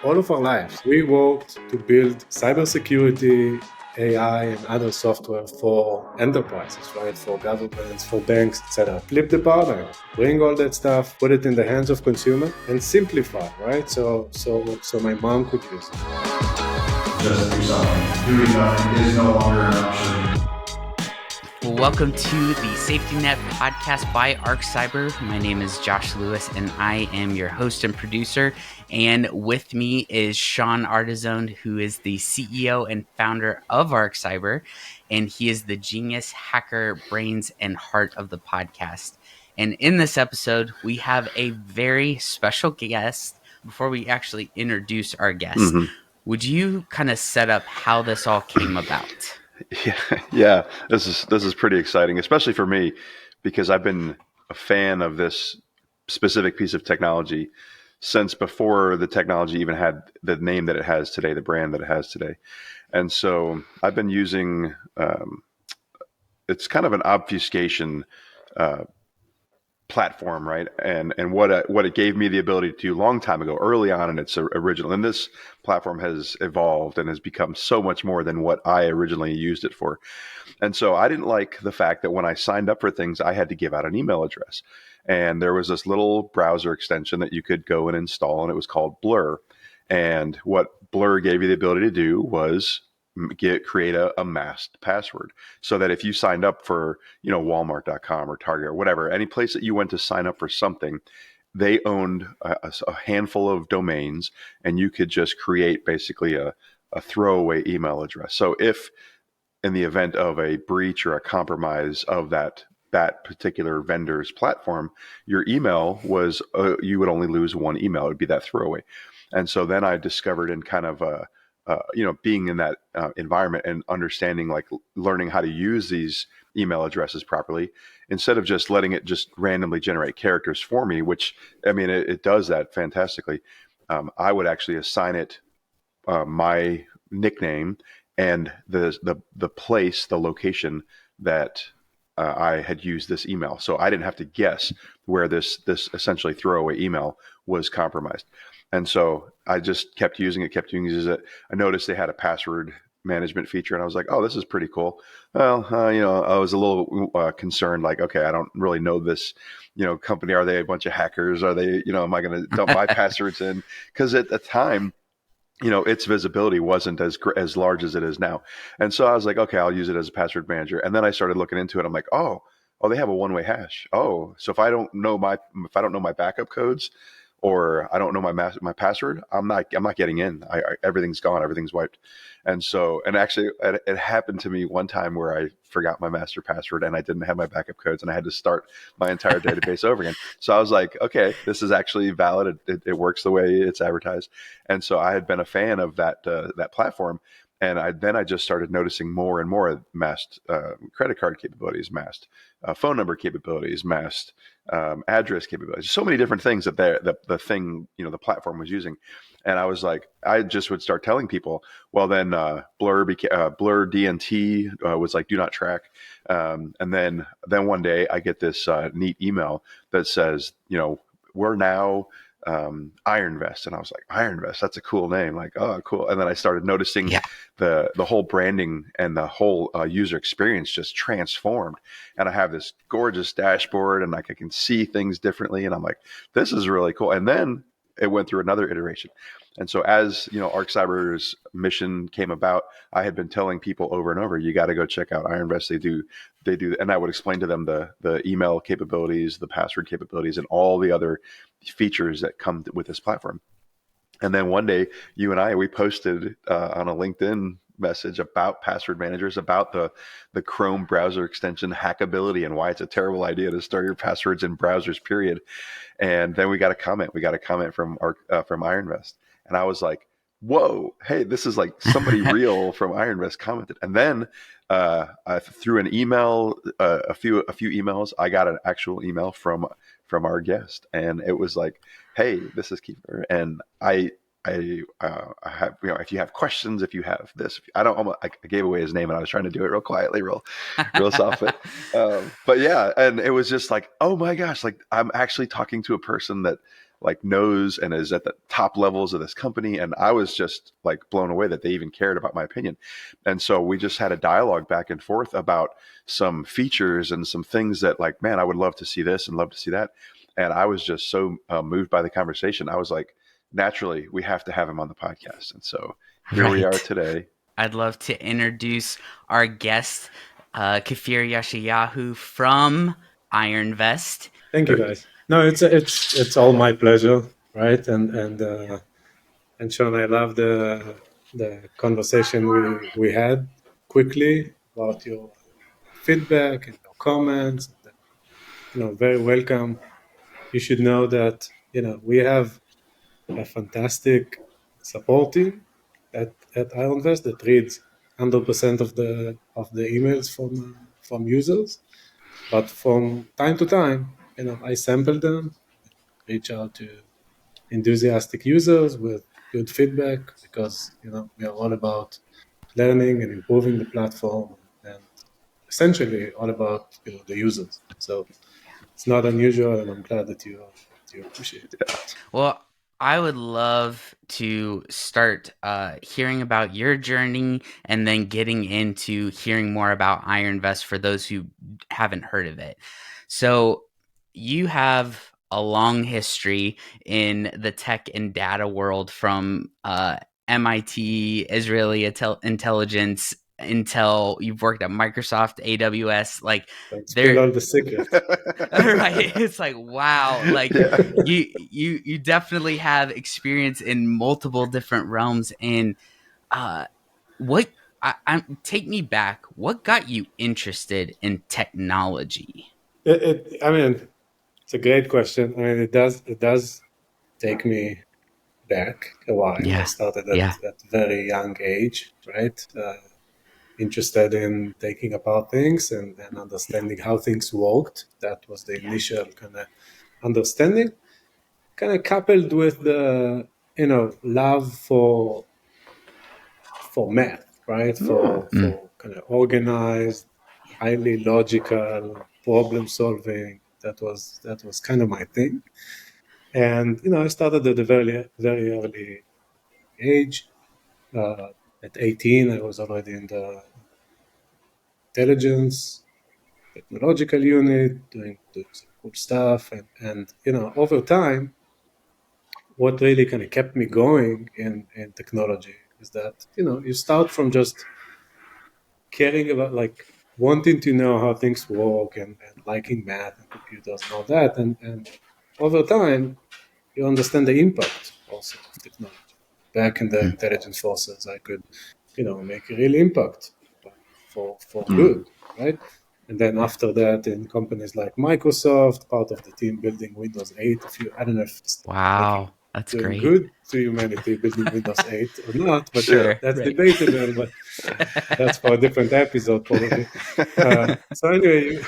all of our lives. We worked to build cybersecurity, AI, and other software for enterprises, right? For governments, for banks, etc. Flip the paradigm, bring all that stuff, put it in the hands of consumer, and simplify, right? So my mom could use it. Just do something. Doing nothing is no longer an option. Welcome to the SafetyNet podcast by ArkCybr. My name is Josh Lewis, and I am your host and producer. And with me is Sean Artizone, who is the CEO and founder of ArkCybr, and he is the genius, hacker, brains, and heart of the podcast. And in this episode, we have a very special guest. Before we actually introduce our guest, would you kind of set up how this all came about? Yeah. This is pretty exciting, especially for me, because I've been a fan of this specific piece of technology since before the technology even had the name that it has today, the brand that it has today. And so I've been using, it's kind of an obfuscation platform, right? And what it gave me the ability to do a long time ago, early on in its original. And this platform has evolved and has become so much more than what I originally used it for. And so I didn't like the fact that when I signed up for things, I had to give out an email address. And there was this little browser extension that you could go and install, and it was called Blur. And what Blur gave you the ability to do was create a masked password, so that if you signed up for, Walmart.com or Target or whatever, any place that you went to sign up for something, they owned a handful of domains, and you could just create basically a throwaway email address. So if in the event of a breach or a compromise of that particular vendor's platform, your email was, you would only lose one email. It would be that throwaway. And so then I discovered in kind of being in that environment and understanding, like learning how to use these email addresses properly, instead of just letting it just randomly generate characters for me, which, I mean, it does that fantastically. I would actually assign it my nickname and the place, the location that I had used this email. So I didn't have to guess where this essentially throwaway email was compromised. And so I just kept using it. I noticed they had a password management feature, and I was like, oh, this is pretty cool. Well, I was a little concerned, like, okay, I don't really know this, company. Are they a bunch of hackers? Are they, am I going to dump my passwords in? Because at the time, its visibility wasn't as large as it is now. And so I was like, okay, I'll use it as a password manager. And then I started looking into it. I'm like, oh, they have a one-way hash. Oh, so if I don't know my backup codes, or I don't know my password, I'm not getting in. Everything's gone. Everything's wiped. And so, and actually it happened to me one time where I forgot my master password and I didn't have my backup codes, and I had to start my entire database over again. So I was like, okay, this is actually valid. It works the way it's advertised. And so I had been a fan of that platform. And I just started noticing more and more masked credit card capabilities, masked phone number capabilities, masked address capabilities, so many different things that the thing, the platform was using. And I was like, I just would start telling people, well, then Blur DNT was like, do not track. And then one day I get this neat email that says, we're now IronVest. And I was like, IronVest, that's a cool name. Like, oh, cool. And then I started noticing the whole branding and the whole user experience just transformed. And I have this gorgeous dashboard, and like I can see things differently. And I'm like, this is really cool. And then it went through another iteration. And so as ArkCybr's mission came about, I had been telling people over and over, you got to go check out IronVest. They do, and I would explain to them the email capabilities, the password capabilities, and all the other features that come with this platform. And then one day, you and we posted on a LinkedIn message about password managers, about the Chrome browser extension hackability, and why it's a terrible idea to store your passwords in browsers, period. And then we got a comment. From IronVest, and I was like, whoa, hey, this is like somebody real from IronVest commented. And then through an email, a few emails, I got an actual email from our guest, and it was like, hey, this is Kfir, and I have, if you have questions, if you have this, I gave away his name, and I was trying to do it real quietly, real soft. But yeah, and it was just like, oh my gosh, like I'm actually talking to a person that like knows and is at the top levels of this company. And I was just like blown away that they even cared about my opinion. And so we just had a dialogue back and forth about some features and some things that like, man, I would love to see this and love to see that. And I was just so moved by the conversation. I was like, naturally, we have to have him on the podcast. And so here we are today. I'd love to introduce our guest, Kfir Yeshayahu from IronVest. Thank you, guys. No, it's all my pleasure, right? And Sean, I love the conversation we had quickly about your feedback and your comments. Very welcome. You should know that we have a fantastic support team at IronVest that reads 100% of the emails from users. But from time to time, I sample them, reach out to enthusiastic users with good feedback because we are all about learning and improving the platform and essentially all about the users. So it's not unusual, and I'm glad that you appreciate it. Well, I would love to start hearing about your journey and then getting into hearing more about IronVest for those who haven't heard of it. So you have a long history in the tech and data world from MIT, Israeli intelligence, Intel. You've worked at Microsoft, AWS, like spill all the secrets. Right. It's like, wow, like you definitely have experience in multiple different realms. And what take me back, what got you interested in technology? I mean, it's a great question. I mean, it does take me back a while. I started at a very young age, right? Interested in taking apart things and understanding how things worked. That was the initial kind of understanding, kind of coupled with the love for math, right? For kind of organized, highly logical problem solving. That was kind of my thing. And I started at a very very early age. At 18, I was already in the intelligence technological unit, doing some cool stuff. And over time, what really kind of kept me going in technology is that, you start from just caring about, like, wanting to know how things work and liking math and computers and all that. And over time, you understand the impact also of technology. Back in the intelligence forces, I could, make a real impact for good, right? And then after that, in companies like Microsoft, part of the team building Windows 8. I don't know if it's That's doing great. good to humanity building Windows 8 or not, but Sure, that's debatable. But that's for a different episode, probably. So anyway,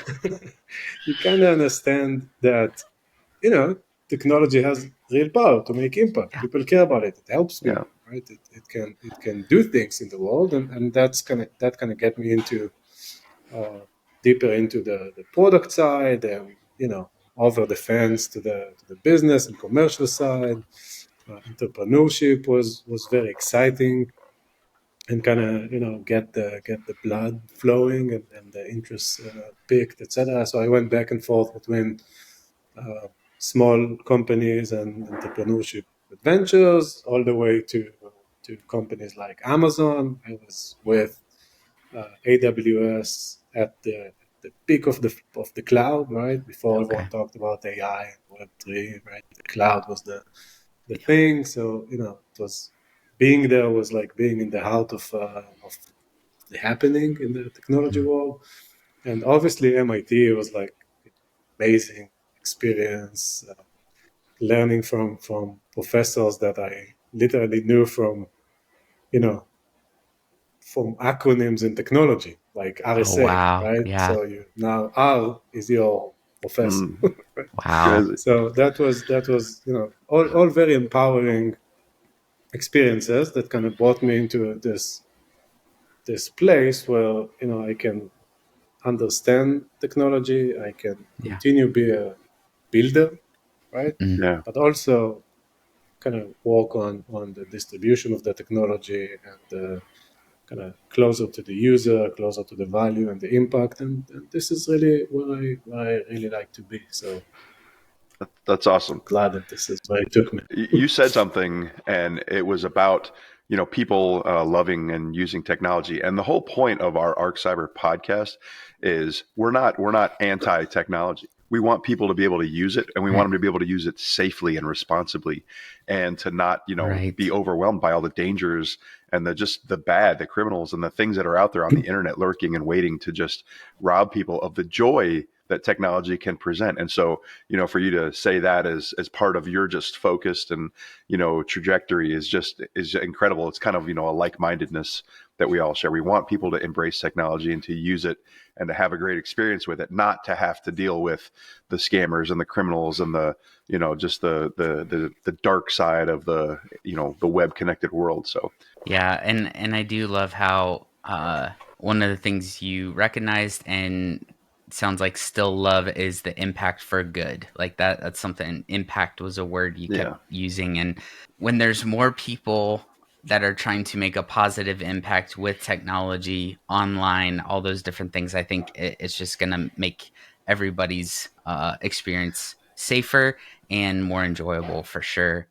you kind of understand that technology has real power to make impact. Yeah. People care about it. It helps people, right? It can do things in the world, and that kind of get me into deeper into the product side, and over the fence to the business and commercial side. Entrepreneurship was very exciting, and kind of get the blood flowing and the interest picked, etc. So I went back and forth between small companies and entrepreneurship adventures, all the way to companies like Amazon. I was with AWS at the peak of the cloud, right? Before everyone talked about AI and Web3, right? The cloud was the thing. So it was, being there was like being in the heart of the happening in the technology world. And obviously MIT was like amazing experience, learning from professors that I literally knew from acronyms in technology, like RSA, right? Yeah. So now R is your professor. Wow. So that was all very empowering experiences that kind of brought me into this place where I can understand technology, I can continue be a builder right? Yeah. But also kind of work on the distribution of the technology and kind of closer to the user, closer to the value and the impact. And this is really where I really like to be. So That's awesome. glad that this is where it took me. You said something, and it was about people loving and using technology. And the whole point of our ArkCybr podcast is we're not anti-technology. We want people to be able to use it, and we want them to be able to use it safely and responsibly, and to not be overwhelmed by all the dangers and the criminals and the things that are out there on the internet lurking and waiting to just rob people of the joy that technology can present. And so, for you to say that as part of your just focused and, trajectory is incredible. It's kind of, a like-mindedness that we all share. We want people to embrace technology and to use it and to have a great experience with it, not to have to deal with the scammers and the criminals and the, just the dark side of the, the web connected world. So, yeah. And I do love how, one of the things you recognized and sounds like still love is the impact for good. Like that's something. Impact was a word you kept using. And when there's more people that are trying to make a positive impact with technology online, all those different things, I think it's just going to make everybody's experience safer and more enjoyable for sure.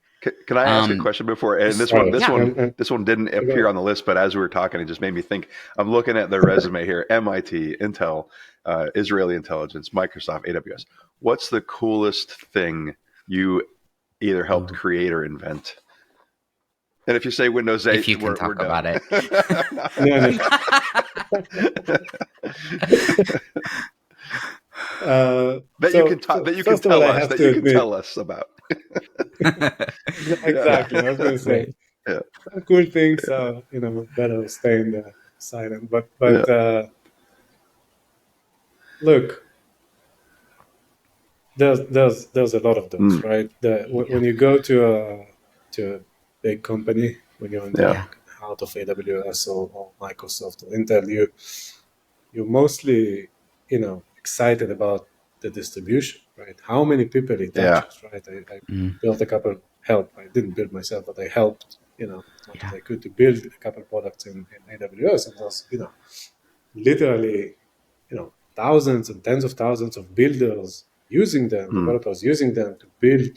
Can I ask a question before? And this one didn't appear on the list, but as we were talking, it just made me think. I'm looking at their resume here: MIT, Intel, Israeli intelligence, Microsoft, AWS. What's the coolest thing you either helped create or invent? And if you say Windows 8, if you can talk about it. That you can tell us about. Exactly. I was going to say, some cool things are, better staying silent. But look, there's a lot of those, right? When you go to a big company, when you're in the heart of AWS or Microsoft or Intel, you're mostly, excited about the distribution, right? How many people it touches, right? I built a couple, I didn't build myself, but I helped, as much as I could to build a couple products in AWS. And there's, literally, thousands and tens of thousands of builders using them, developers using them to build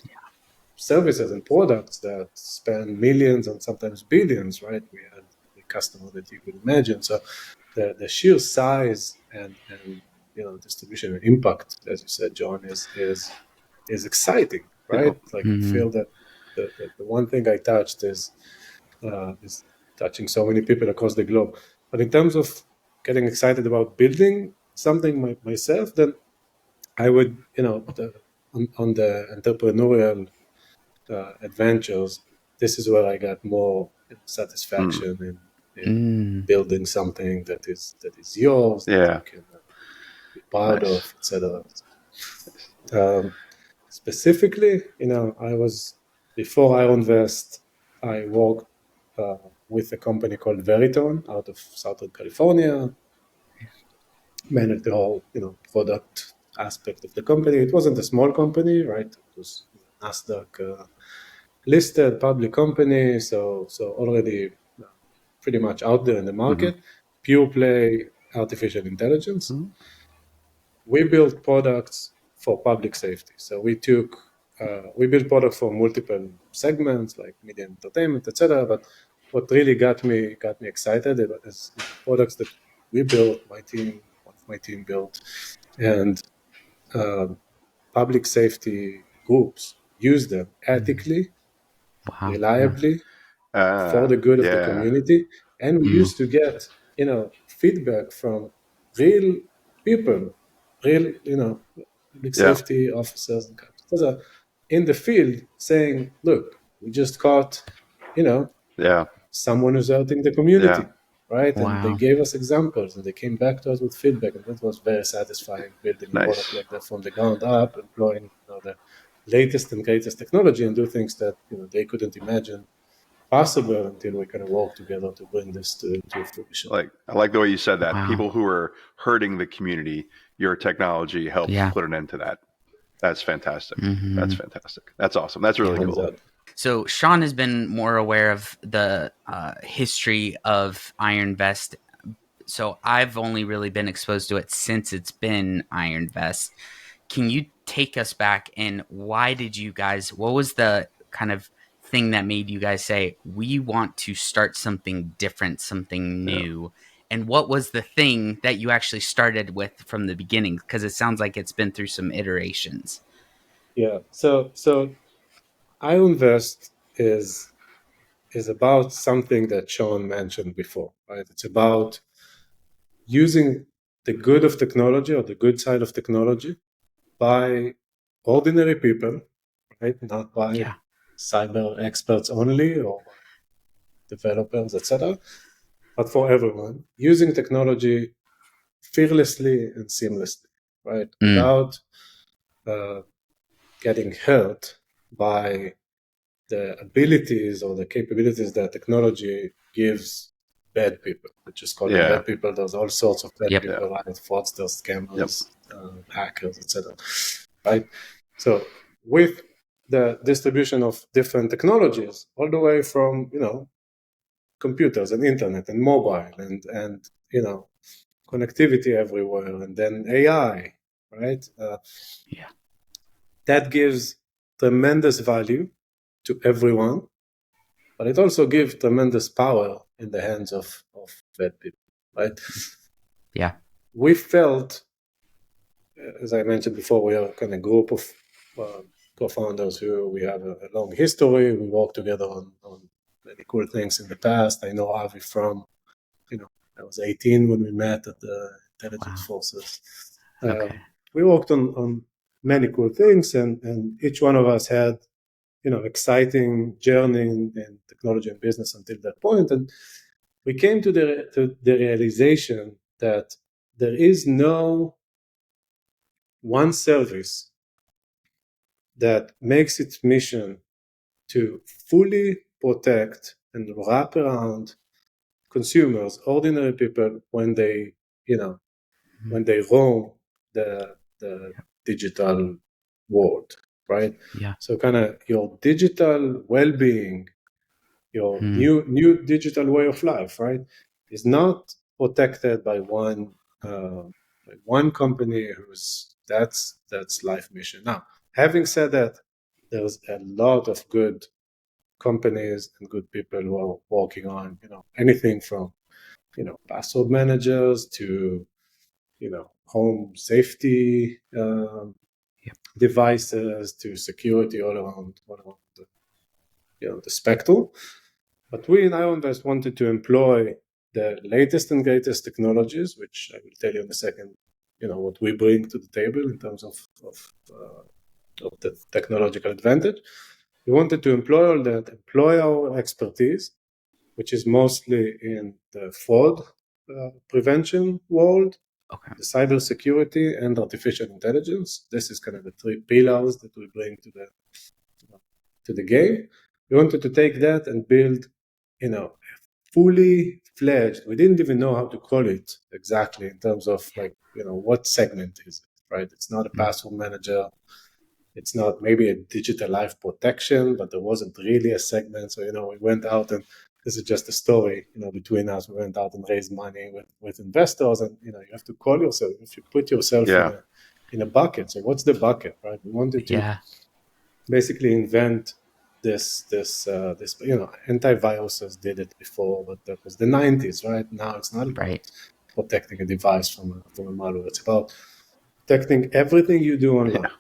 services and products that span millions and sometimes billions, right? We had a customer that you could imagine. So the sheer size and distribution and impact, as you said, John, is exciting, right? Like I feel that the one thing I touched is touching so many people across the globe. But in terms of getting excited about building something myself, then I would, on the entrepreneurial adventures, this is where I got more satisfaction in building something that is yours, that you can be proud of, etc. Specifically, I was, before IronVest, I worked with a company called Veritone out of Southern California, managed the whole, product aspect of the company. It wasn't a small company, right? It was NASDAQ listed public company, so already pretty much out there in the market, pure play artificial intelligence. We built products for public safety. So we built products for multiple segments like media and entertainment, etc. But what really got me excited is products that we built, one of my team built, and public safety groups use them ethically, reliably, for the good of the community. And we used to get, feedback from real people, real, public safety officers and cops in the field saying, look, we just caught, someone who's hurting the community, right? Wow. And they gave us examples and they came back to us with feedback, and that was very satisfying, building a product like that from the ground up, employing the latest and greatest technology and do things that they couldn't imagine possible until we kind of work together to bring this to fruition. I like the way you said that. People who are hurting the community, your technology helped put an end to that. That's fantastic. Mhm. That's fantastic. That's awesome. That's really Hands cool. up. So Sean has been more aware of the history of IronVest. So I've only really been exposed to it since it's been IronVest. Can you take us back, and why did you guys, what was the kind of thing that made you guys say, we want to start something different, something new? And what was the thing that you actually started with from the beginning? Because it sounds like it's been through some iterations. Yeah. So IronVest is about something that Sean mentioned before, right? It's about using the good of technology, or the good side of technology, by ordinary people, right? Not by Yeah. cyber experts only, or by developers, etc., but for everyone, using technology fearlessly and seamlessly, right? Without getting hurt by the abilities or the capabilities that technology gives bad people. We just call them Yeah. bad people. There's all sorts of bad Yep. people, right? Fraudsters, scammers, Yep. hackers, etc. Right? So with the distribution of different technologies, all the way from, computers and internet and mobile and connectivity everywhere, and then AI, right? Yeah. That gives tremendous value to everyone, but it also gives tremendous power in the hands of bad people, right? Yeah. We felt, as I mentioned before, we are a kind of group of co-founders who we have a long history. We worked together on many cool things in the past. I know Avi from, I was 18 when we met at the intelligence forces. Okay. We worked on many cool things, and each one of us had, exciting journey in technology and business until that point. And we came to the realization that there is no one service that makes its mission to fully protect and wrap around consumers, ordinary people, when they, when they roam the digital world, right? Yeah. So kind of your digital well-being, your new digital way of life, right, is not protected by one company who's that's life mission. Now, having said that, there's a lot of good companies and good people who are working on, anything from, password managers to, home safety devices to security all around the, the spectrum. But we in IronVest wanted to employ the latest and greatest technologies, which I will tell you in a second, what we bring to the table in terms of the technological advantage. We wanted to employ all that, employ our expertise, which is mostly in the fraud prevention world, Okay. the cybersecurity, and artificial intelligence. This is kind of the three pillars that we bring to the game. We wanted to take that and build, fully fledged. We didn't even know how to call it exactly in terms of what segment is it, right? It's not a password manager. It's not maybe a digital life protection, but there wasn't really a segment. So, we went out, and this is just a story, between us. We went out and raised money with investors, and, you have to call yourself, if you put yourself in a bucket. So what's the bucket, right? We wanted to basically invent this, antiviruses did it before, but that was the 90s, right? Now it's not about protecting a device from a malware. It's about protecting everything you do online.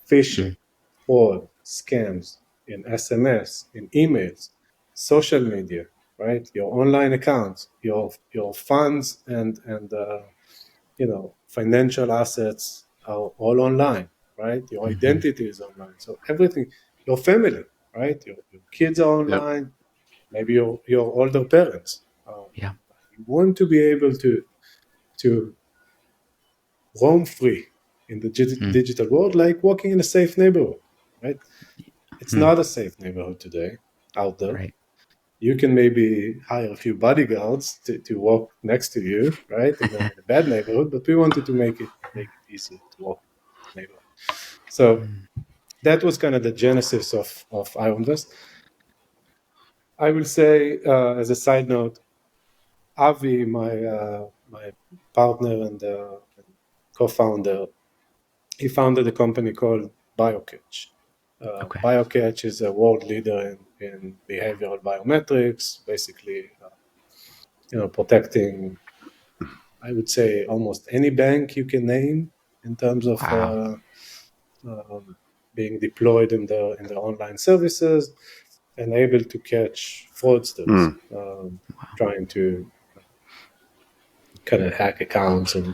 Phishing, fraud, scams, in SMS, in emails, social media, right? Your online accounts, your funds and financial assets are all online, right? Your identity is online. So everything, your family, right? Your kids are online. Maybe your older parents. You want to be able to roam free in the digital world, like walking in a safe neighborhood, right? It's not a safe neighborhood today out there. Right. You can maybe hire a few bodyguards to walk next to you, right, in a bad neighborhood, but we wanted to make it easy to walk in the neighborhood. So that was kind of the genesis of IronVest. I will say, as a side note, Avi, my partner and co-founder, he founded a company called BioCatch. Okay. BioCatch is a world leader in behavioral biometrics, basically, protecting, I would say, almost any bank you can name in terms of Wow. being deployed in the online services and able to catch fraudsters trying to kind of hack accounts and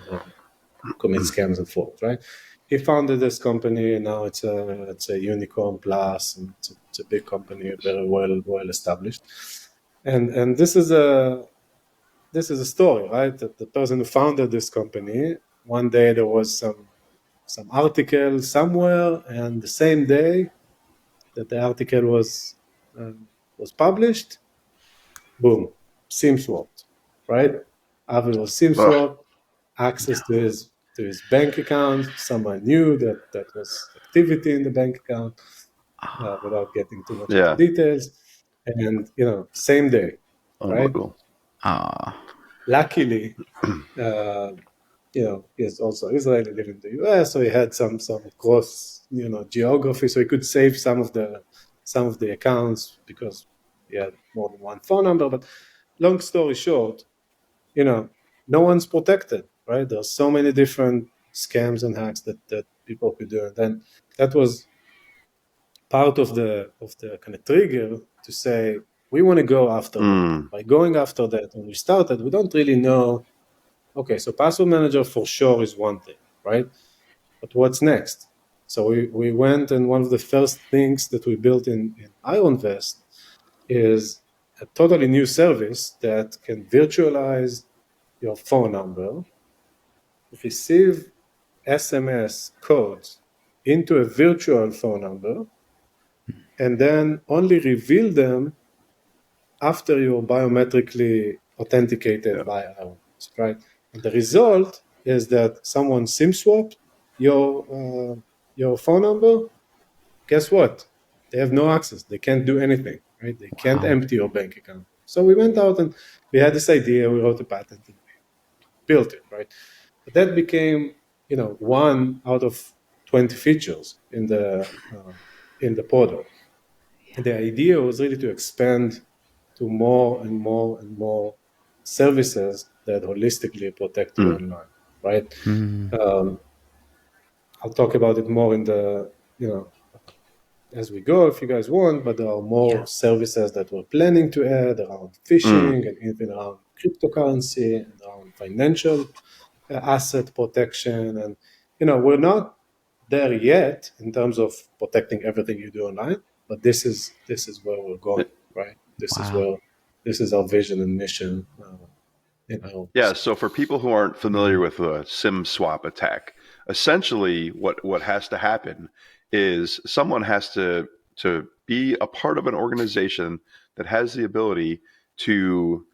commit scams and fraud, right? He founded this company, and now it's a unicorn plus, and it's a big company, very well established. And this is a story, right? That the person who founded this company, one day there was some article somewhere, and the same day that the article was published, boom, SIM swapped, right? Avi was SIM swapped, access to his bank account. Someone knew that was activity in the bank account, without getting too much into details. And same day, right? Unbelievable. Luckily, he's also Israeli, living in the US, so he had some cross geography, so he could save some of the accounts because he had more than one phone number. But long story short, no one's protected, right? There's so many different scams and hacks that people could do, and then that was part of the kind of trigger to say we want to go after that. By going after that, when we started, we don't really know. Okay, so password manager for sure is one thing, right? But what's next? So we went, and one of the first things that we built in IronVest is a totally new service that can virtualize your phone number, receive SMS codes into a virtual phone number, and then only reveal them after you're biometrically authenticated by IronVest, right? And the result is that someone SIM swapped your phone number. Guess what? They have no access. They can't do anything, right? They can't empty your bank account. So we went out and we had this idea. We wrote a patent and we built it, right? But that became, one out of 20 features in the product. And the idea was really to expand to more and more and more services that holistically protect you online, right? I'll talk about it more in the, as we go, if you guys want, but there are more services that we're planning to add around phishing and even around cryptocurrency and around financial asset protection. And, we're not there yet in terms of protecting everything you do online, but this is where we're going, right? This is our vision and mission. So for people who aren't familiar with a SIM swap attack, essentially what has to happen is someone has to be a part of an organization that has the ability to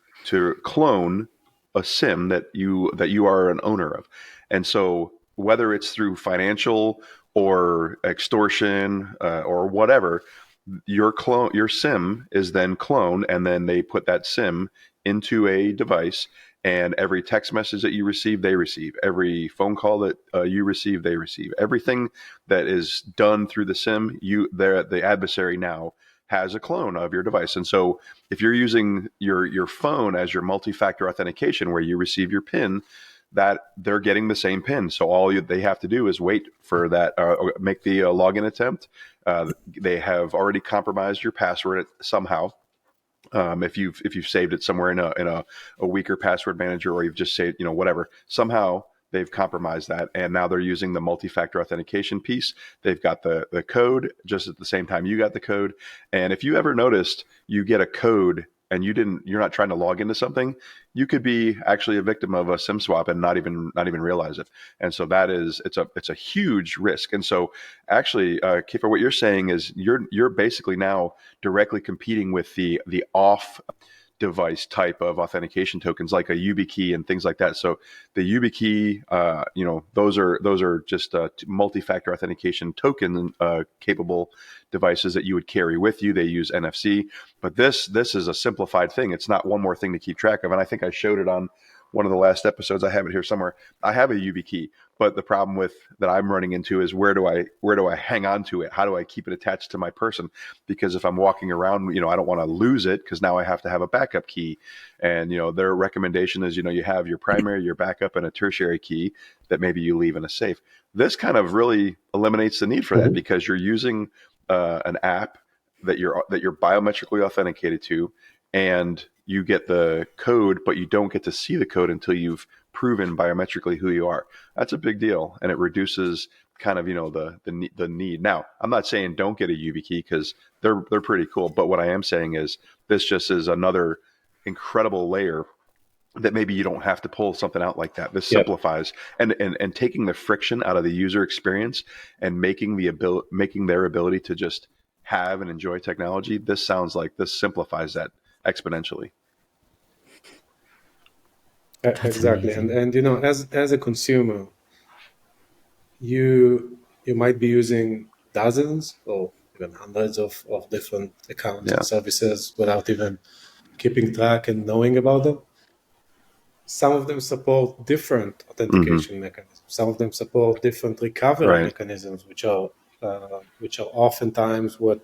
clone a SIM that you are an owner of. And so whether it's through financial or extortion or whatever, your SIM is then cloned, and then they put that SIM into a device, and every text message that you receive, they receive. Every phone call that you receive, they receive. Everything that is done through the SIM, the adversary now has a clone of your device. And so if you're using your phone as your multi-factor authentication, where you receive your PIN, that they're getting the same PIN. So all they have to do is wait for that, make the login attempt. They have already compromised your password somehow. If you've saved it somewhere in a weaker password manager, or you've just saved, whatever, somehow they've compromised that, and now they're using the multi-factor authentication piece. They've got the code just at the same time you got the code. And if you ever noticed you get a code and you're not trying to log into something, you could be actually a victim of a SIM swap and not even realize it. And so it's a huge risk. And so actually, Kfir, what you're saying is you're basically now directly competing with the off device type of authentication tokens like a YubiKey and things like that. So the YubiKey, those are just multi-factor authentication token capable devices that you would carry with you. They use NFC, but this is a simplified thing. It's not one more thing to keep track of. And I think I showed it on one of the last episodes. I have it here somewhere. I have a YubiKey, but the problem that I'm running into is where do I hang on to it? How do I keep it attached to my person? Because if I'm walking around, I don't want to lose it, because now I have to have a backup key. And their recommendation is you have your primary, your backup, and a tertiary key that maybe you leave in a safe. This kind of really eliminates the need for that, because you're using an app that you're biometrically authenticated to, and you get the code, but you don't get to see the code until you've proven biometrically who you are. That's a big deal, and it reduces kind of the need. Now, I'm not saying don't get a YubiKey, because they're pretty cool, but what I am saying is this just is another incredible layer that maybe you don't have to pull something out like that. This simplifies and taking the friction out of the user experience and making their ability to just have and enjoy technology. This sounds like this simplifies that exponentially. Exactly. And as a consumer, you might be using dozens or even hundreds of different accounts and services without even keeping track and knowing about them. Some of them support different authentication mechanisms. Some of them support different recovery mechanisms, which are oftentimes what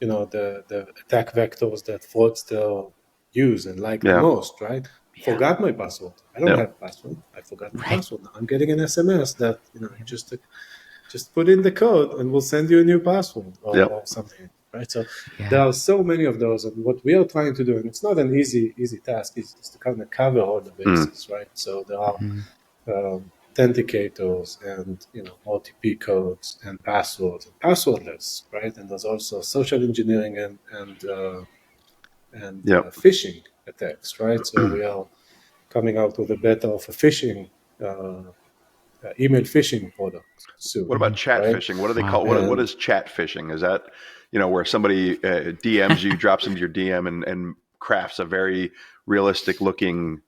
the attack vectors that fraudsters use and like the most, right? Forgot my password. I don't have a password. I forgot my password. Now I'm getting an SMS that just put in the code and we'll send you a new password or something, right? So there are so many of those, and what we are trying to do, and it's not an easy task, is to kind of cover all the bases, right? So there are authenticators and OTP codes and passwords and passwordless, right? And there's also social engineering and phishing attacks, right? So we are coming out with a beta of a phishing email phishing product soon. What about chat phishing? What do they call? What is chat phishing? Is that where somebody DMs you, drops into your DM, and crafts a very realistic looking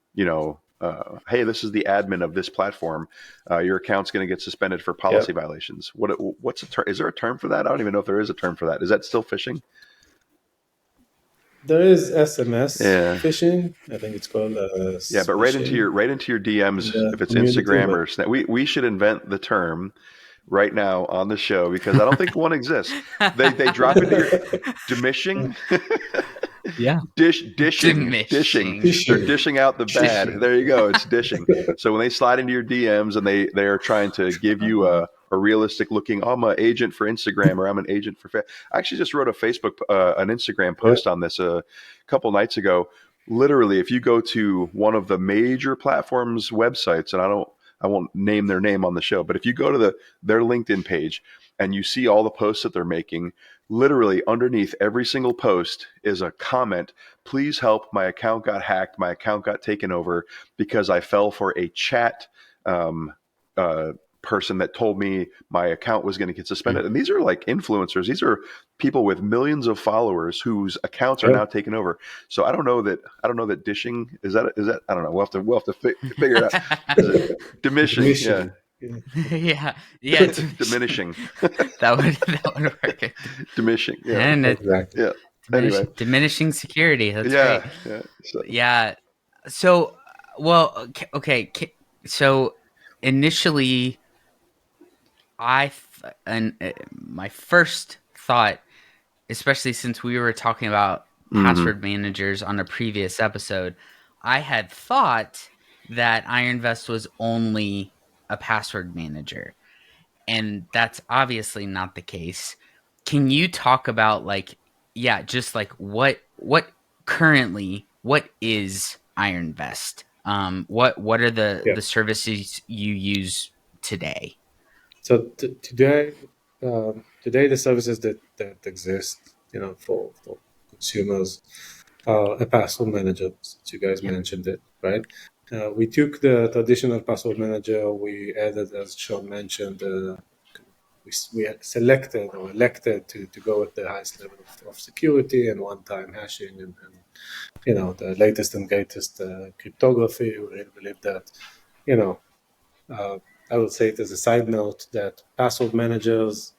hey, this is the admin of this platform. Your account's going to get suspended for policy violations. What's a term? Is there a term for that? I don't even know if there is a term for that. Is that still phishing? There is SMS phishing. I think it's called. But right into your DMs, if it's Instagram or Snap, we should invent the term right now on the show, because I don't think one exists. They drop into your dimishing. Dishing. They're dishing out the bad. Dishing. There you go. It's dishing. So when they slide into your DMs and they are trying to give you a realistic looking, I'm an agent for Instagram, or I'm an agent for I actually just wrote an Instagram post on this a couple nights ago. Literally, if you go to one of the major platforms websites, and I won't name their name on the show, but if you go to their LinkedIn page and you see all the posts that they're making, literally underneath every single post is a comment: please help, my account got hacked, my account got taken over because I fell for a chat person that told me my account was going to get suspended. And these are like influencers. These are people with millions of followers whose accounts are now taken over. So I don't know that dishing is that I don't know. We'll have to figure it out. Is it diminishing? Diminishing. that would work. Diminishing. Yeah. And exactly. Yeah. Anyway. Diminishing security. That's great. Yeah. So, well, okay. So initially, my first thought, especially since we were talking about password managers on a previous episode, I had thought that IronVest was only a password manager, and that's obviously not the case. Can you talk about just like what currently, what is IronVest? What are the services you use today? So today the services that exist, for consumers, are a password manager. Since you guys mentioned it, right? We took the traditional password manager. We added, as Sean mentioned, we selected or elected to go with the highest level of security and one-time hashing and the latest and greatest cryptography. We really believe that, I would say it as a side note that password managers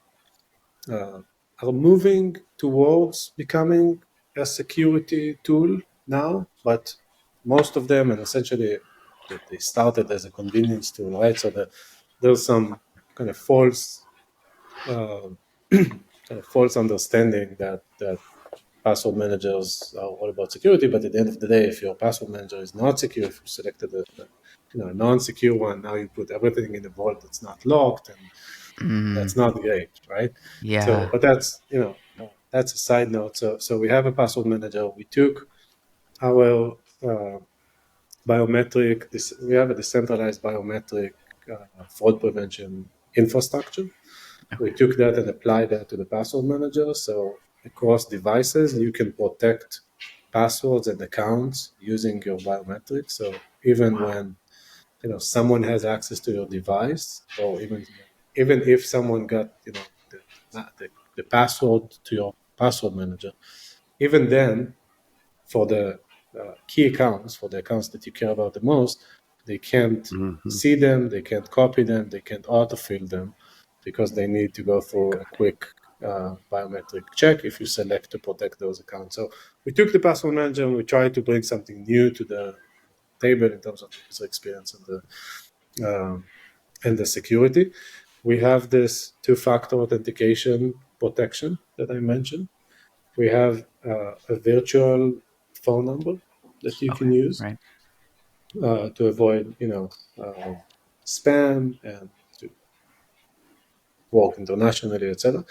are moving towards becoming a security tool now, but most of them, and essentially they started as a convenience tool, right? So there's some kind of false understanding that password managers are all about security, but at the end of the day, if your password manager is not secure, if you selected a non-secure one, now you put everything in the vault that's not locked, and that's not great, right? Yeah. So, but that's a side note. So we have a password manager. We took our we have a decentralized biometric fraud prevention infrastructure. We took that and applied that to the password manager. So across devices, you can protect passwords and accounts using your biometrics. So even when someone has access to your device, or even if someone got the password to your password manager, even then, for the key accounts, for the accounts that you care about the most, they can't see them, they can't copy them, they can't autofill them, because they need to go through a quick biometric check if you select to protect those accounts. So we took the password manager and we tried to bring something new to the table in terms of user experience and the security. We have this two-factor authentication protection that I mentioned. We have a virtual phone number that you can use Right. to avoid, spam and to work internationally, etc.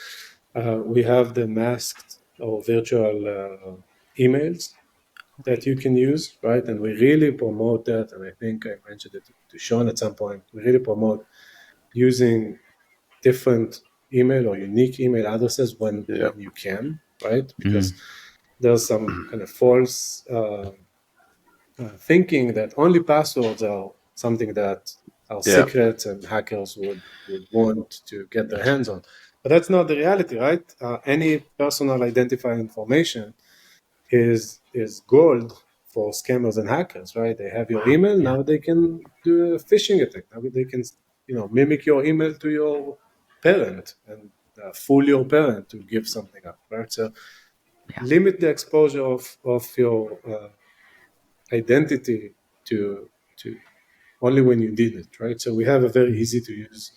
We have the masked or virtual emails that you can use, right? And we really promote that, and I think I mentioned it to Sean at some point. We really promote using different email or unique email addresses when you can, right? Because there's some kind of false thinking that only passwords are something that are secrets and hackers would want to get their hands on. But that's not the reality, right? Any personal identifying information is gold for scammers and hackers, right? They have your email, now they can do a phishing attack. Now they can, mimic your email to your parent and fool your parent to give something up, right? So limit the exposure of your identity to only when you need it, right? So we have a very easy to use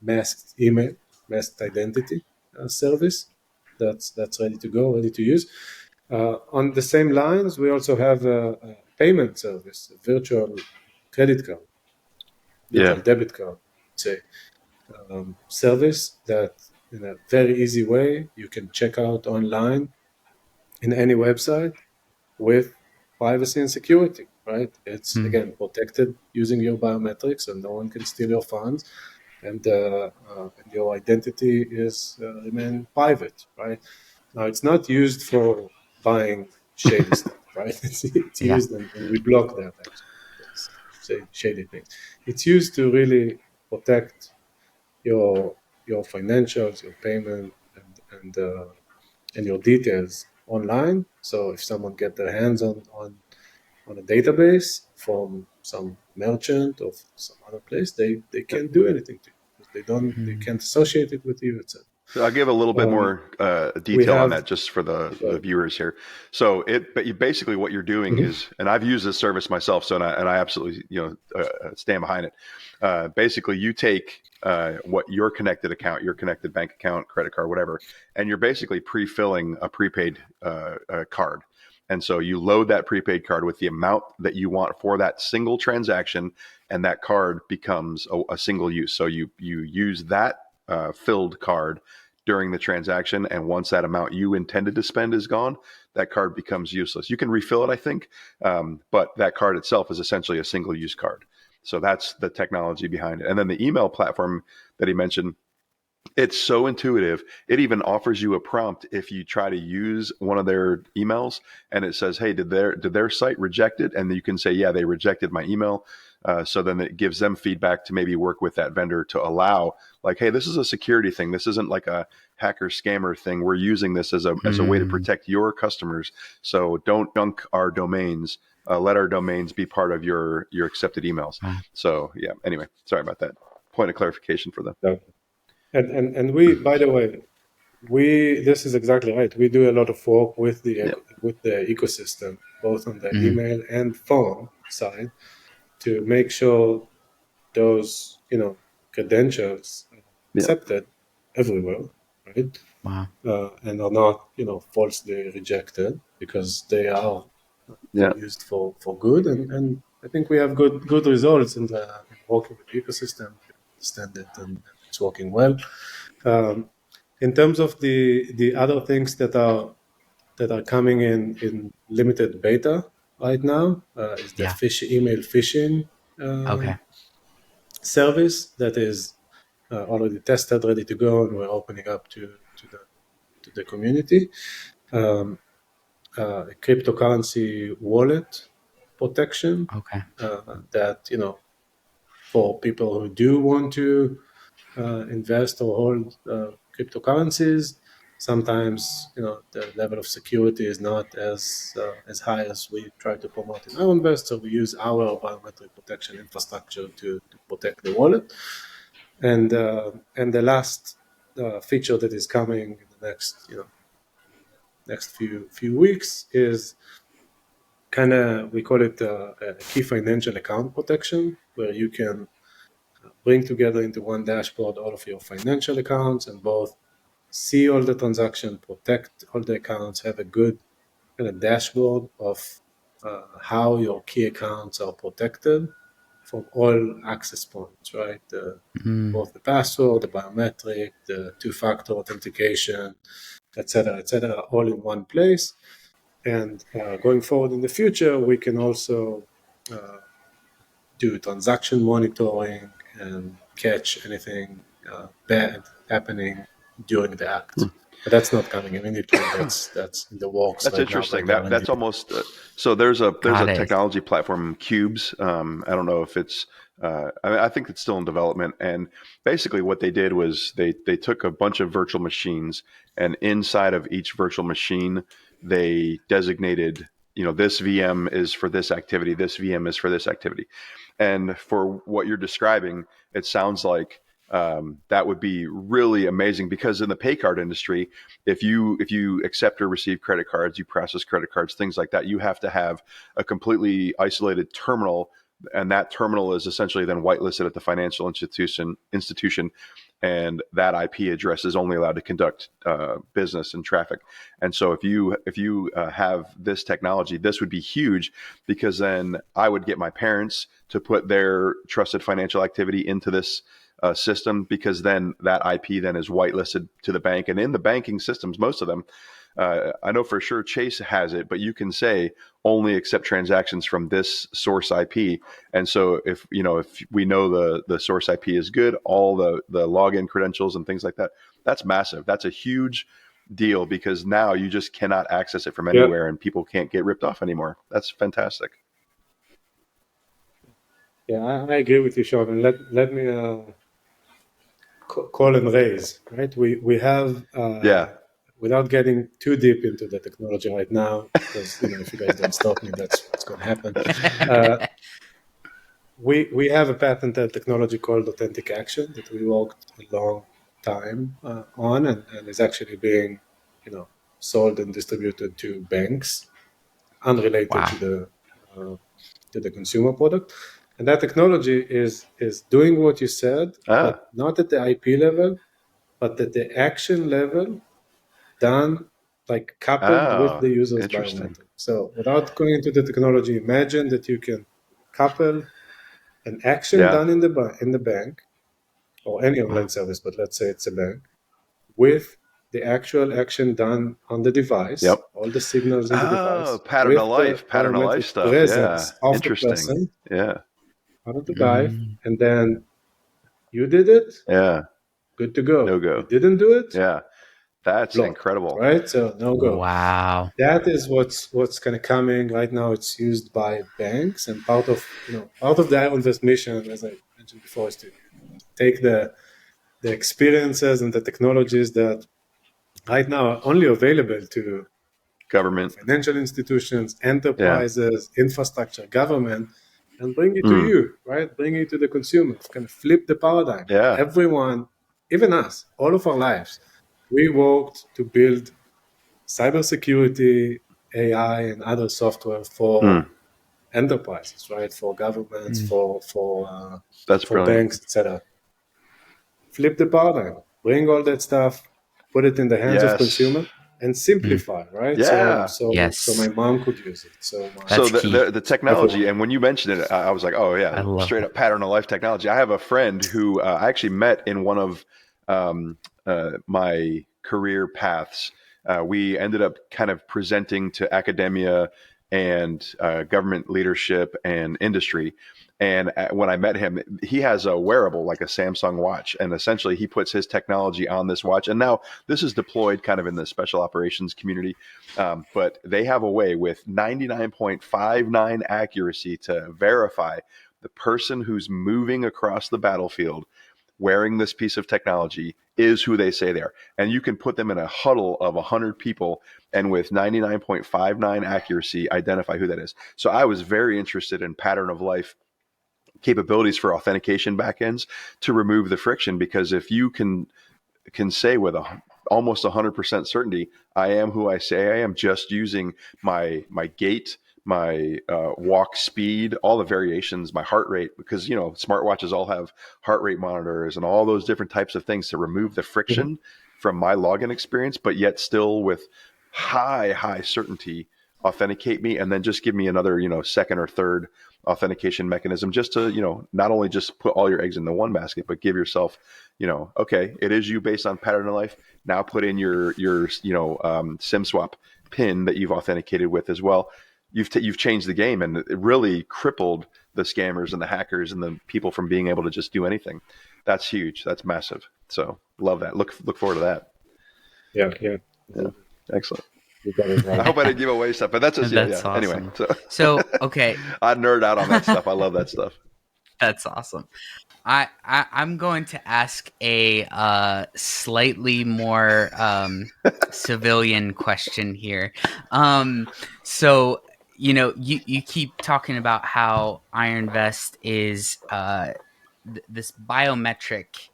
masked email, masked identity service that's ready to go, ready to use. On the same lines, we also have a payment service, a virtual credit card, virtual debit card, say, service that in a very easy way you can check out online in any website with privacy and security, right? It's again protected using your biometrics, and no one can steal your funds, and your identity is remain private, right? Now it's not used for buying shady stuff, right? It's used, and we block that actually, shady things. It's used to really protect your financials, your payment, and your details online. So if someone get their hands on a database from some merchant or some other place, they can't do anything to you. They can't associate it with you, etc. So I'll give a little bit more detail on that just for the viewers here. So basically what you're doing is, and I've used this service myself, so and I absolutely stand behind it. Basically, you take what your connected account, your connected bank account, credit card, whatever, and you're basically pre-filling a prepaid card. And so you load that prepaid card with the amount that you want for that single transaction, and that card becomes a single use. So you use that filled card during the transaction, and once that amount you intended to spend is gone, that card becomes useless. You can refill it, I think, but that card itself is essentially a single-use card. So that's the technology behind it. And then the email platform that he mentioned, it's so intuitive. It even offers you a prompt if you try to use one of their emails, and it says, "Hey, did their site reject it?" And you can say, "Yeah, they rejected my email." So then it gives them feedback to maybe work with that vendor to allow, like, hey, this is a security thing. This isn't like a hacker scammer thing. We're using this as a way to protect your customers. So don't junk our domains. Let our domains be part of your accepted emails. So yeah. Anyway, sorry about that. Point of clarification for them. And we, by the way, this is exactly right. We do a lot of work with the ecosystem, both on the email and phone side, to make sure those credentials are accepted everywhere, right? Wow. And are not falsely rejected, because they are used for good. And I think we have good results in working with the ecosystem. We understand it, and it's working well. In terms of the other things that are coming in limited beta right now, is the email phishing service that is already tested, ready to go, and we're opening up to the community. A cryptocurrency wallet protection that for people who do want to invest or hold cryptocurrencies. Sometimes the level of security is not as high as we try to promote in IronVest, so we use our biometric protection infrastructure to protect the wallet. And the last feature that is coming in the next few weeks is we call it a key financial account protection, where you can bring together into one dashboard all of your financial accounts and both see all the transactions, protect all the accounts, have a good dashboard of how your key accounts are protected from all access points, right? Both the password, the biometric, the two-factor authentication, etc., all in one place. And going forward in the future, we can also do transaction monitoring and catch anything bad happening during the act. But that's not coming immediately. That's in the works. That's right interesting. now. That's almost so. There's a technology platform, Cubes. I don't know if it's. I think it's still in development. And basically, what they did was they took a bunch of virtual machines, and inside of each virtual machine, they designated, this VM is for this activity, this VM is for this activity. And for what you're describing, it sounds like that would be really amazing, because in the pay card industry, if you accept or receive credit cards, you process credit cards, things like that, you have to have a completely isolated terminal, and that terminal is essentially then whitelisted at the financial institution, and that IP address is only allowed to conduct business and traffic. And so if you have this technology, this would be huge, because then I would get my parents to put their trusted financial activity into this system, because then that IP then is whitelisted to the bank. And in the banking systems, most of them, I know for sure Chase has it, but you can say only accept transactions from this source IP. And so if we know the source IP is good, all the login credentials and things like that, that's massive. That's a huge deal, because now you just cannot access it from anywhere, and people can't get ripped off anymore. That's fantastic. Yeah, I agree with you, Sean. And let me call and raise, right? We have without getting too deep into the technology right now, because if you guys don't stop me, that's what's going to happen. We have a patented technology called authentic action that we worked a long time on, and is actually being sold and distributed to banks, unrelated to the consumer product. And that technology is doing what you said, but not at the IP level, but at the action level, done coupled with the user's biometric. So without going into the technology, imagine that you can couple an action done in the bank or any online service, but let's say it's a bank, with the actual action done on the device, all the signals in the device, pattern of life stuff. Presence of the person, of the guy, and then you did it. Good to go. No go. You didn't do it. That's blocked, incredible. right? So no go. Wow. That is what's kind of coming right now. It's used by banks, and part of the IronVest mission, as I mentioned before, is to take the experiences and the technologies that right now are only available to Government. financial institutions, enterprises, infrastructure, government, and bring it to Mm. you, right? Bring it to the consumer. Kind of flip the paradigm. Yeah. Everyone, even us, all of our lives, we worked to build cybersecurity, AI, and other software for enterprises, right? For governments, That's for brilliant. banks, etc. Flip the paradigm. Bring all that stuff, put it in the hands of Yes. consumer, and simplify, right? Yeah. So my mom could use it. So That's key. the technology, and when you mentioned it, I was like, oh yeah, straight up pattern of life technology. I have a friend who I actually met in one of my career paths. We ended up kind of presenting to academia and government leadership and industry. And when I met him, he has a wearable like a Samsung watch, and essentially he puts his technology on this watch. And now this is deployed kind of in the special operations community, but they have a way with 99.59 accuracy to verify the person who's moving across the battlefield wearing this piece of technology is who they say they are. And you can put them in a huddle of 100 people and with 99.59 accuracy identify who that is. So I was very interested in pattern of life capabilities for authentication backends to remove the friction, because if you can say with almost 100% certainty, I am who I say I am, just using my gait, my walk speed, all the variations, my heart rate, because smartwatches all have heart rate monitors and all those different types of things to remove the friction from my login experience, but yet still with high certainty authenticate me, and then just give me another second or third authentication mechanism, just to not only just put all your eggs into one basket, but give yourself okay, it is you based on pattern of life. Now put in your SIM swap pin that you've authenticated with as well. You've changed the game, and it really crippled the scammers and the hackers and the people from being able to just do anything. That's huge. That's massive. So love that. Look forward to that. Yeah. Excellent. You got it right. I hope I didn't give away stuff, but that's just Awesome. Anyway, so okay, I nerd out on that stuff. I love that stuff. That's awesome. I'm going to ask a slightly more civilian question here. So you keep talking about how IronVest is this biometric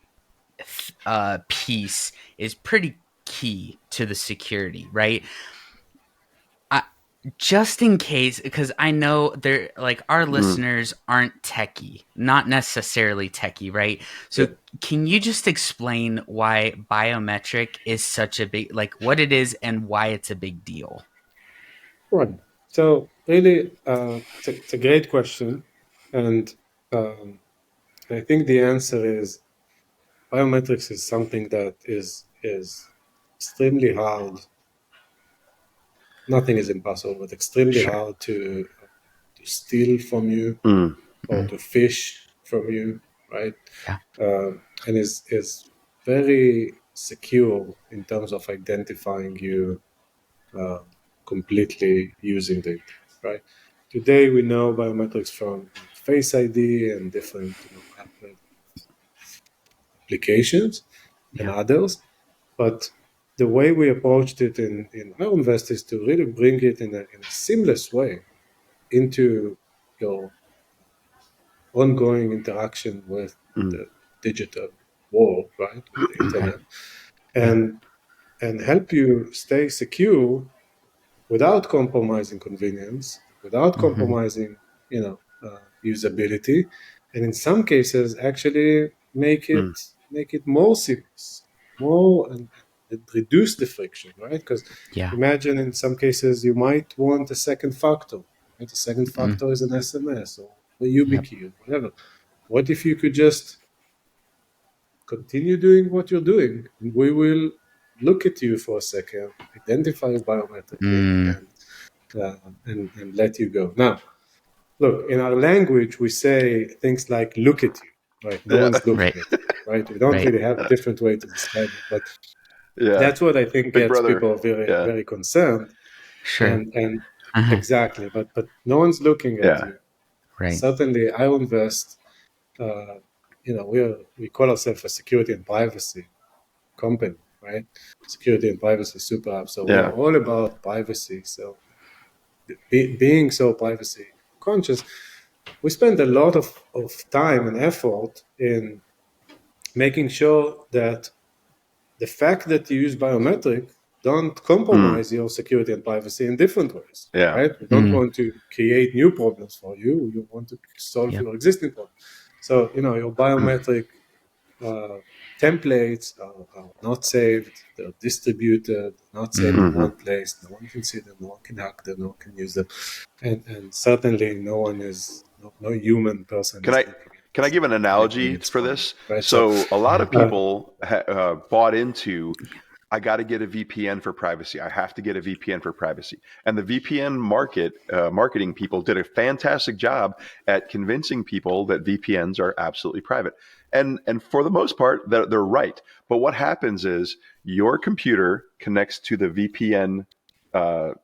piece is pretty key to the security, right? Just in case, because I know they're like our listeners aren't techie, not necessarily techie, right? So can you just explain why biometric is such a big, like what it is and why it's a big deal? Right. So really, it's a great question, and I think the answer is biometrics is something that is extremely hard. Nothing is impossible, but extremely hard to steal from you or to phish from you, right? Yeah. And is very secure in terms of identifying you completely using the internet, right? Today we know biometrics from Face ID and different applications and others, but the way we approached it in IronVest is to really bring it in a seamless way into your ongoing interaction with the digital world, right, with the internet, and help you stay secure without compromising convenience, without compromising, usability, and in some cases actually make it more seamless, more and reduce the friction, right? Because imagine in some cases you might want a second factor. Right? The second factor is an SMS or a YubiKey or whatever. What if you could just continue doing what you're doing, and we will look at you for a second, identify you biometrically, and let you go. Now, look, in our language, we say things like "look at you," right? No one's looking at you, right? We don't really have a different way to describe it, but Yeah. That's what I think Big gets brother. people very, Yeah. very concerned. Sure. And exactly, but no one's looking at Yeah. you. Right. Certainly, IronVest, we call ourselves a security and privacy company, right? Security and privacy super app. So we're Yeah. all about privacy. So being so privacy conscious, we spend a lot of time and effort in making sure that the fact that you use biometric don't compromise your security and privacy in different ways, Yeah. right? We don't want to create new problems for you. You want to solve your existing problems. So, your biometric templates are not saved. They're distributed, not saved in one place. No one can see them. No one can hack them. No one can use them. And certainly no human person is looking at Can I give an analogy it's for fine, this? right? So a lot of people bought into, I got to get a VPN for privacy. I have to get a VPN for privacy. And the VPN marketing people did a fantastic job at convincing people that VPNs are absolutely private. And for the most part, they're right. But what happens is your computer connects to the VPN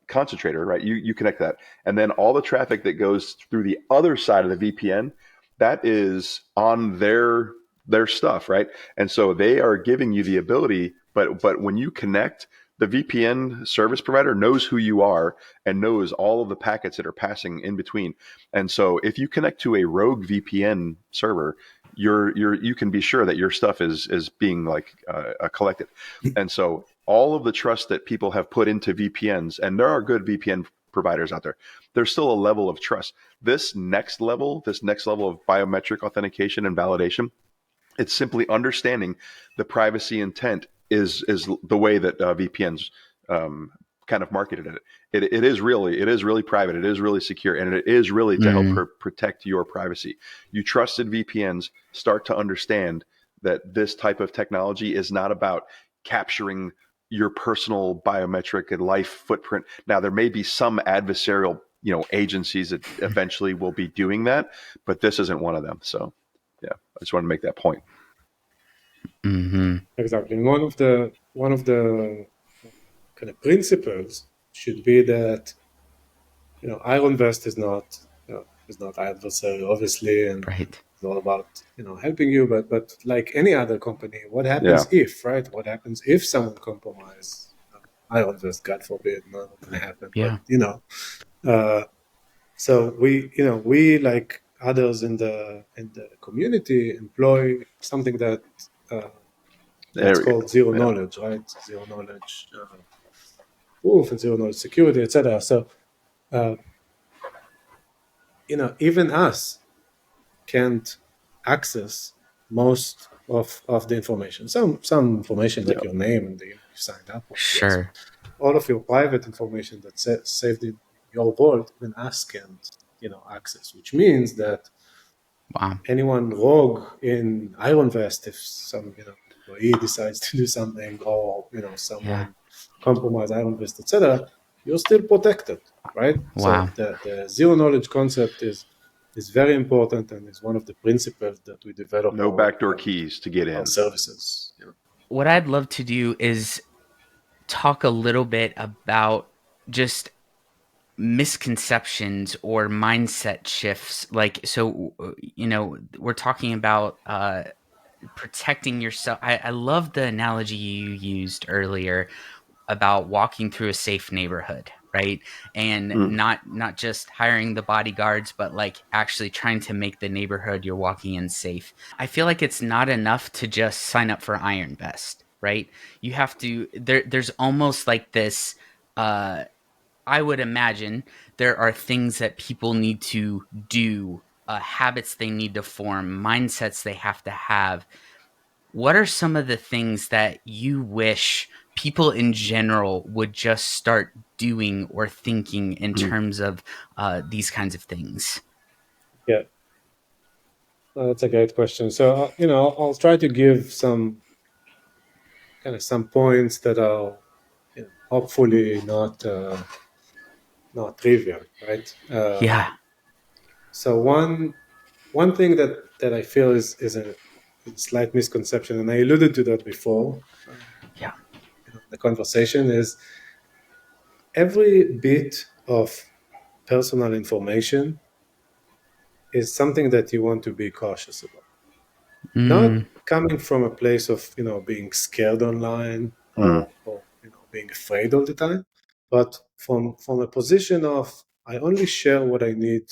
concentrator, right? You connect that. And then all the traffic that goes through the other side of the VPN, that is on their stuff, right? And so they are giving you the ability, but when you connect, the VPN service provider knows who you are and knows all of the packets that are passing in between. And so if you connect to a rogue VPN server, you can be sure that your stuff is being collected. And so all of the trust that people have put into VPNs, and there are good VPN providers out there, there's still a level of trust. This next level of biometric authentication and validation, it's simply understanding the privacy intent is the way that VPNs kind of marketed it. It is really private. It is really secure, and it is really to help protect your privacy. You trusted VPNs start to understand that this type of technology is not about capturing your personal biometric and life footprint. Now, there may be some adversarial, agencies that eventually will be doing that, but this isn't one of them. So, yeah, I just want to make that point. Exactly. And one of the kind of principles should be that IronVest is not adversarial, obviously, and it's all about helping you. But like any other company, what happens if, right? What happens if someone compromises IronVest? God forbid, not going to happen. Yeah. But so we like others in the community employ something that that's called zero knowledge, right? Zero knowledge proof and zero knowledge security, etc. So even us can't access most of the information. Some information like your name and you signed up. Sure. Yes. All of your private information that's saved in your vault, even us can't access, which means that anyone rogue in IronVest, if some employee decides to do something, or someone compromise IronVest, etc., you're still protected, right? Wow. So the zero knowledge concept is very important, and is one of the principles that we develop. No backdoor keys to get in. Services. What I'd love to do is talk a little bit about just misconceptions or mindset shifts. We're talking about protecting yourself. I love the analogy you used earlier about walking through a safe neighborhood, right? And not just hiring the bodyguards, but like actually trying to make the neighborhood you're walking in safe. I feel like it's not enough to just sign up for IronVest, right? You have to, there's almost like this, I would imagine there are things that people need to do, habits they need to form, mindsets they have to have. What are some of the things that you wish people in general would just start doing or thinking in terms of these kinds of things? Yeah, that's a great question. So I'll try to give some points that are hopefully not trivial, right? Yeah. So one thing that I feel is a slight misconception, and I alluded to that before. the conversation is every bit of personal information is something that you want to be cautious about. Not coming from a place of being scared online or being afraid all the time, but from a position of I only share what I need,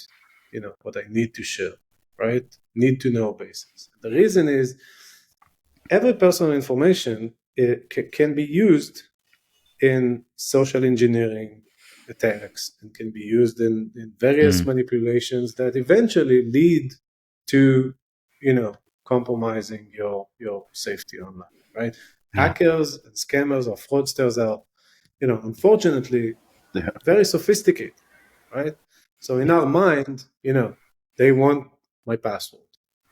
what I need to share, right? Need to know basis. The reason is every personal information can be used in social engineering attacks and can be used in various manipulations that eventually lead to compromising your safety online, right? Hackers and scammers or fraudsters are unfortunately very sophisticated, right? So in our mind, they want my password.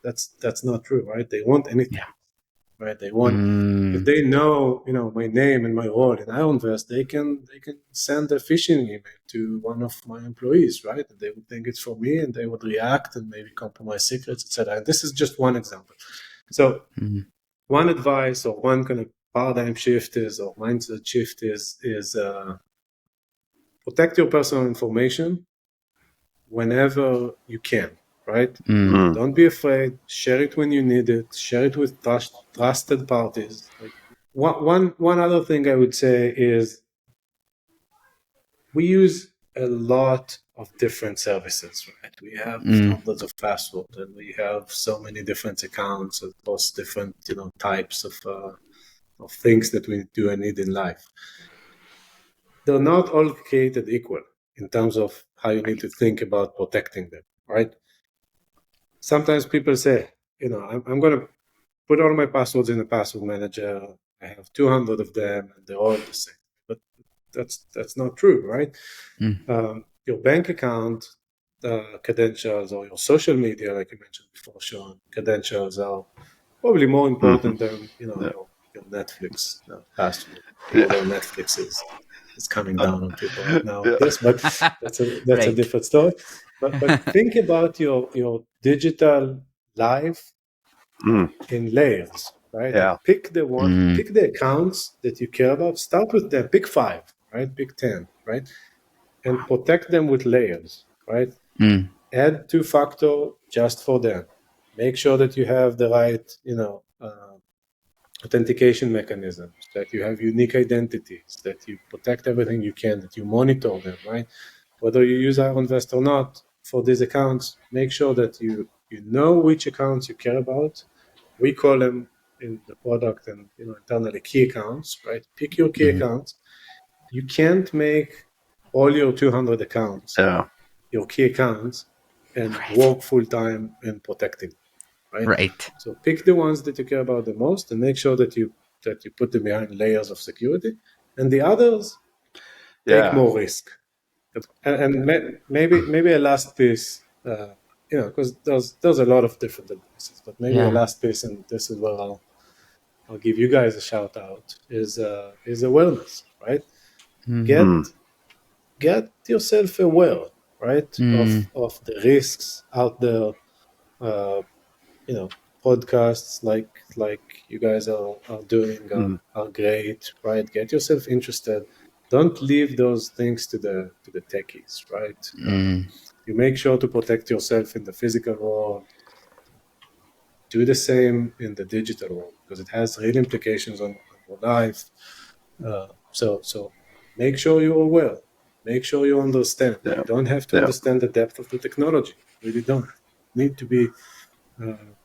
That's not true, right? They want anything, right? They want if they know my name and my role in IronVest, they can send a phishing email to one of my employees, right? And they would think it's for me, and they would react and maybe compromise secrets, etc. And this is just one example. So one advice or one kind of paradigm shift or mindset shift is protect your personal information whenever you can, right? Don't be afraid. Share it when you need it. Share it with trusted parties. Like one other thing I would say is we use a lot of different services, right? We have hundreds of passwords, and we have so many different accounts across different types of things that we do and need in life. They're not all created equal in terms of how you need to think about protecting them, right? Sometimes people say, I'm going to put all my passwords in a password manager. I have 200 of them, and they're all the same. But that's not true, right? Your bank account credentials or your social media, like you mentioned before, Sean, credentials are probably more important than your Netflix password. Although Netflix is coming down on people right now. Yes, but that's a different story. But think about your digital life in layers, right? Yeah. And pick the accounts that you care about. Start with them. Pick 5, right? Pick 10, right? And protect them with layers, right? Add 2-factor just for them. Make sure that you have the right, authentication mechanisms, that you have unique identities, that you protect everything you can, that you monitor them, right? Whether you use IronVest or not, for these accounts, make sure that you know which accounts you care about. We call them in the product and internally key accounts, right? Pick your key accounts. You can't make all your 200 accounts your key accounts and work full time in protecting them, right? So pick the ones that you care about the most and make sure that you put them behind layers of security, and the others take more risk. And maybe a last piece, because there's a lot of different advices, but maybe a last piece, and this is where I'll give you guys a shout out, is awareness, right? Get yourself aware, right, of the risks out there. Podcasts like you guys are doing are great, right? Get yourself interested. Don't leave those things to the techies, right? You make sure to protect yourself in the physical world. Do the same in the digital world, because it has real implications on your life. So make sure you're aware. Make sure you understand. You don't have to understand the depth of the technology. You really don't need to be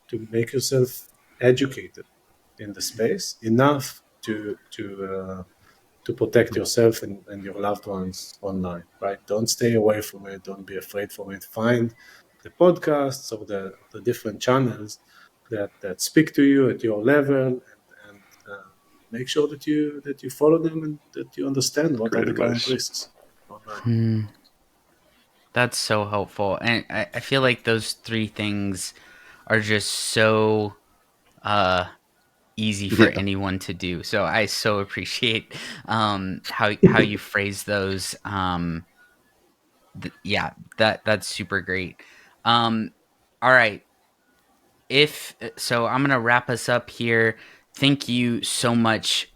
to make yourself educated in the space enough to protect yourself and your loved ones online, right? Don't stay away from it. Don't be afraid from it. Find the podcasts or the different channels that speak to you at your level, and make sure that you follow them and that you understand what are the current risks online. That's so helpful. And I feel like those 3 things are just so easy for anyone to do. So I so appreciate how you phrase those. That's super great. All right. I'm gonna wrap us up here. Thank you so much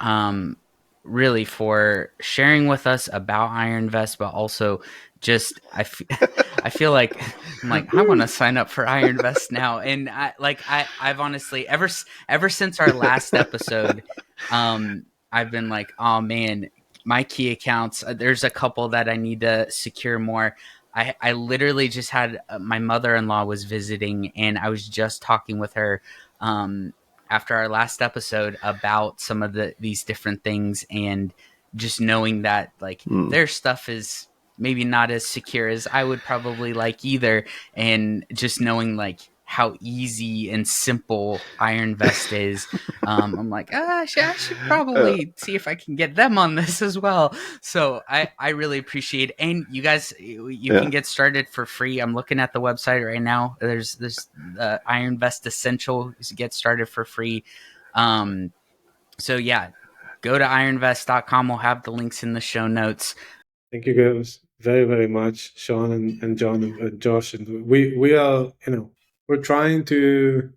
really for sharing with us about IronVest, but also just I feel like I'm like I want to sign up for IronVest now, and I've honestly ever since our last episode, I've been like, oh man, my key accounts. There's a couple that I need to secure more. I literally just had my mother-in-law was visiting, and I was just talking with her after our last episode about some of these different things, and just knowing that like their stuff is maybe not as secure as I would probably like either, and just knowing like how easy and simple IronVest is, I'm like, I should probably see if I can get them on this as well. So I really appreciate it. And you guys, you can get started for free. I'm looking at the website right now. There's the IronVest Essentials, get started for free. So yeah, go to ironvest.com. We'll have the links in the show notes. Thank you guys very, very much, Sean and John and Josh. And we are, we're trying to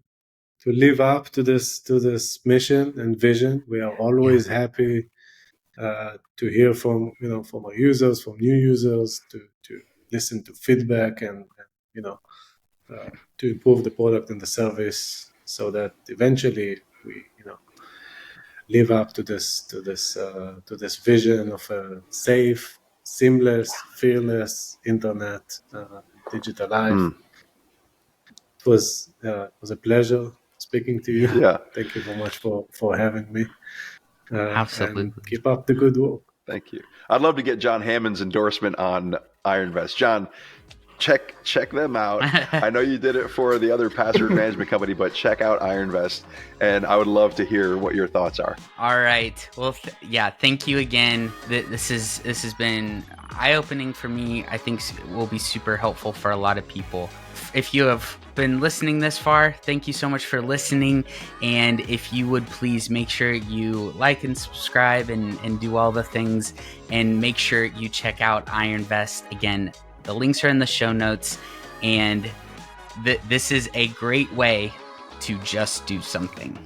live up to this mission and vision. We are always happy to hear from from our users, from new users, to listen to feedback and to improve the product and the service, so that eventually we live up to this vision of a safe, seamless, fearless internet, digital life. It was a pleasure speaking to you. Yeah. Thank you very much for having me. Absolutely. And keep up the good work. Thank you. I'd love to get John Hammond's endorsement on IronVest. John, check them out. I know you did it for the other password management company, but check out IronVest, and I would love to hear what your thoughts are. All right. Well, thank you again. This has been eye-opening for me. I think will be super helpful for a lot of people. If you have been listening this far, thank you so much for listening. And if you would please make sure you like and subscribe and do all the things, and make sure you check out IronVest. Again, the links are in the show notes, and this is a great way to just do something.